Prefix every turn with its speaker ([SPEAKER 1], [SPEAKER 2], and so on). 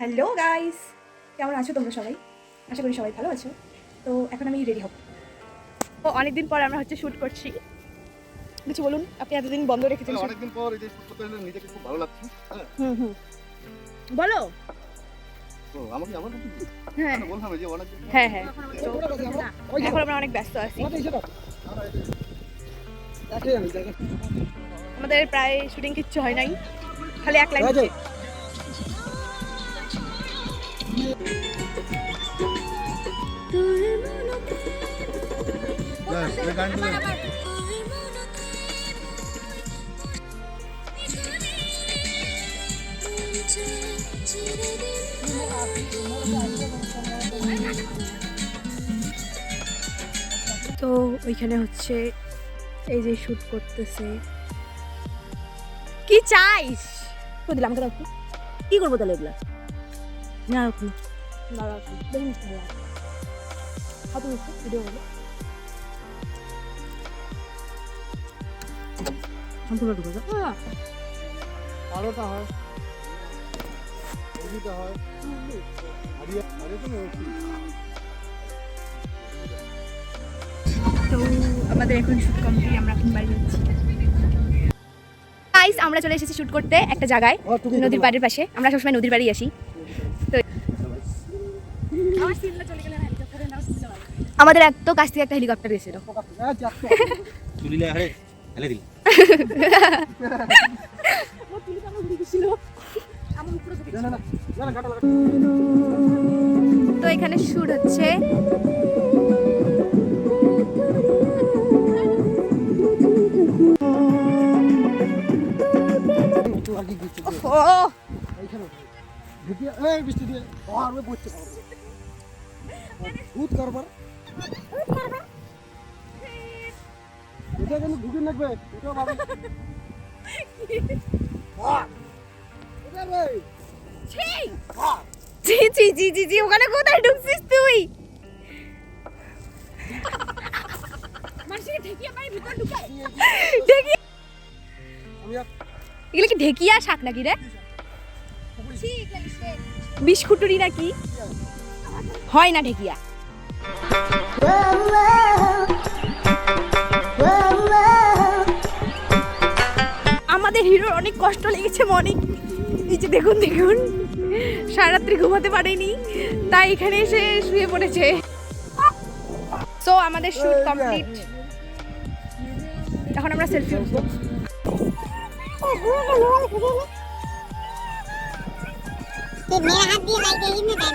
[SPEAKER 1] Hello guys, কেমন আছো তোমরা সবাই? আশা করি সবাই ভালো আছো। তো এখন আমি রেডি হব। তো অনেকদিন পর আমরা শ্যুট করছি। কিছু বলুন, আপনি এতদিন বন্ধ রেখেছেন।
[SPEAKER 2] অনেকদিন পর এই যে শ্যুট করতে এসে নিজেকে খুব ভালো লাগছে।
[SPEAKER 1] বলো।
[SPEAKER 2] তো আমাকে আমার
[SPEAKER 1] হ্যাঁ
[SPEAKER 2] বলতে হবে যে অনেকদিন
[SPEAKER 1] হ্যাঁ হ্যাঁ এখন আমরা অনেক ব্যস্ত আছি। আমাদের প্রায় শুটিং কিচ্ছু হয় নাই, খালি এক লাইন। তো ওইখানে হচ্ছে এই যে শুট করতেছে। কি চাইস? দিলাম আমাকে দাও। কি করবো তাহলে এগুলা? না রাখুন, না রাখুন, দেখুন ভালো লাগে। হাতে মিশে ভিডিও হলো সম্পূর্ণ ঢুকে যায়।
[SPEAKER 2] আলোটা হয়, ওইটা হয়, হারিয়ে তো নেই।
[SPEAKER 1] তো আমাদের এখন শুট কমপ্লিট, আমরা এখন বাড়ি যাচ্ছি। গাইস, আমরা চলে এসেছি শুট করতে একটা জায়গায়, নদীর পাড়ের পাশে। আমরা সবসময় নদীর পাড়েই আসি। তো আমাদের এত কাছ থেকে একটা হেলিকপ্টার গেছিল। তো এখানে শুট হচ্ছে। ওখানে কোথায় ঢুকছিস তুই? এগুলো কি ঢেকিয়া শাক নাকি রে? বিস্কুটুরি নাকি হয় না ঢেকিয়া? আমাদের হিরোর অনেক কষ্ট লেগেছে মনে। এই যে দেখুন দেখুন, সারারাত্রি ঘুমাতে পারেনি, তাই এখানে এসে শুয়ে পড়েছে। সো আমাদের শুট কমপ্লিট। এখন আমরা সেলফি উঠবো।
[SPEAKER 3] मेरा हाथ भी हाई गई में बैठ